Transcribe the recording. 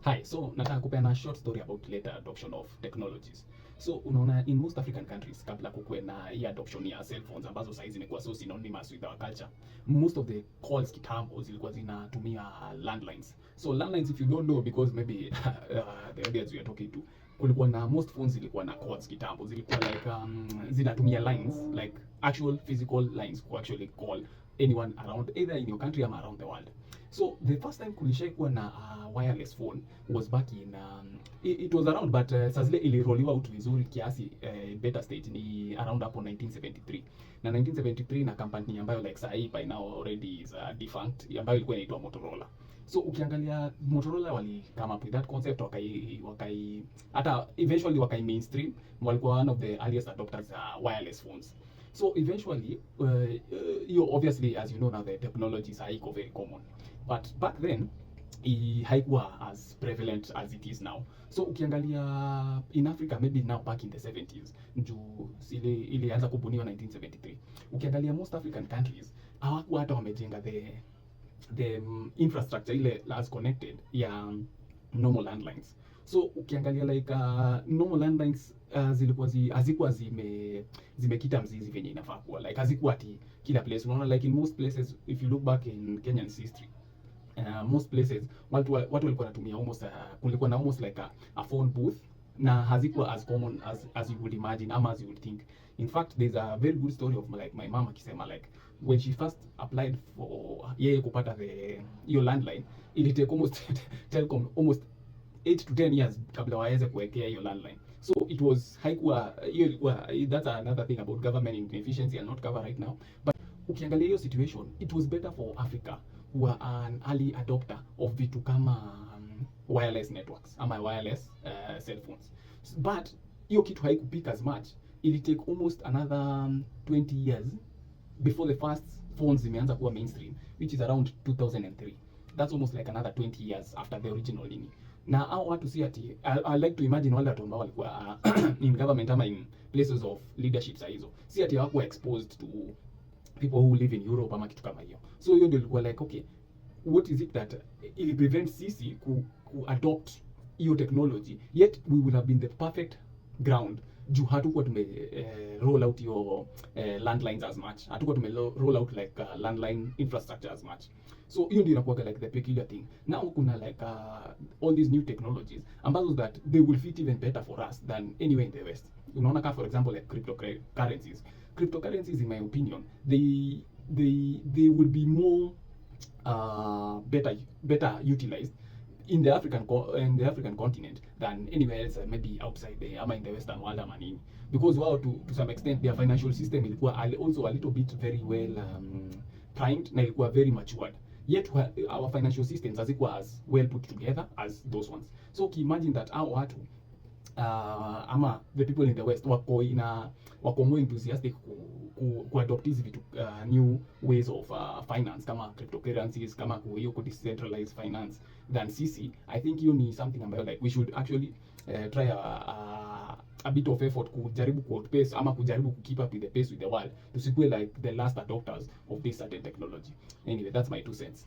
Hi, so nataka kupeana short story about later adoption of technologies. So unaona in most African countries kabla kukuwe na hii adoption ya cell phones ambazo sasa zimekuwa so synonymous with our culture. Most of the calls kitambo zilikuwa zinatumia landlines. So landlines, if you don't know, because maybe the audience we are talking to, kulikuwa na most phones zilikuwa na calls kitambo, zilikuwa like zinatumia lines, like actual physical lines to actually call anyone around either in your country or around the world. So the first time kulishai kuwa na wireless phone was back in it was around, but sasa zile iliroliwa out vizuri kiasi beta state ni around hapo 1973. Na 1973 na company ambayo like saa hii by now already is defunct, ambayo ilikuwa inaitwa Motorola. So ukiangalia Motorola wali come up with that concept, wakai hata eventually wakai mainstream, walikuwa one of the earliest adopters wireless phones. So eventually you obviously, as you know now, the technologies are very common, but back then haikuwa as prevalent as it is now. So ukiangalia in Africa, maybe now back in the 70s, juu ilianza kubuniwa 1973. Ukiangalia most African countries hawakuwa hata wamejenga the infrastructure ile as connected ya normal landlines. So ukiangalia like normal landlines hazikuwa zimekita mzizi venye inafaa kuwa, like hazikuwa ati kila place. Unaona like in most places, if you look back in Kenyan's history, most places watu walikuwa wanatumia almost kulikuwa na almost like a phone booth, na hazikuwa as common as you would imagine ama as you would think. In fact, there's a very good story of like my mama akisema like when she first applied for yeye kupata your landline, it take almost Telcom almost 8 to 10 years kabla waweze kuwekea hiyo landline. So it was haikuwa hiyo, that's another thing about government inefficiency and not cover right now. But ukiangalia hiyo situation, it was better for Africa who are an early adopter of vitu kama wireless networks ama wireless cell phones. But hiyo kitu haikupika as much. It take almost another 20 years before the first phones zimeanza kuwa mainstream, which is around 2003. That's almost like another 20 years after the original nini. Na hao watu si ati I like to imagine wale watu ambao walikuwa in government ama in places of leadership saa hizo, si ati hawakuwa exposed to people who live in Europe ama kitu kama hiyo. So hiyo ndio ilikuwa like okay, what is it that ili prevent sisi ku adopt hiyo technology, yet we would have been the perfect ground juu hatukuwa tume roll out your landlines as much, hatukuwa tume roll out like landline infrastructure as much. So hiyo ndio inakuwa like the peculiar thing. Now kuna like all these new technologies ambazo that they will fit even better for us than anywhere in the West. Unaona kama for example like cryptocurrencies in my opinion, they will be more better utilized in the African continent than anywhere else, maybe outside the ama in the Western world ama nini, because wow, to some extent their financial system ilikuwa also a little bit very well primed na ilikuwa very matured, yet our financial systems hazikuwa as well put together as those ones. So imagine that our watu ama the people in the West wako more enthusiastic ku adopt these new ways of finance kama cryptocurrencies, kama hiyo ku decentralized finance than sisi. I think hiyo ni something ambayo like we should actually try a bit of effort kujaribu ku outpace ama kujaribu ku keep up with the pace with the world, tusikuwe like the last adopters of this certain technology. Anyway, that's my 2 cents.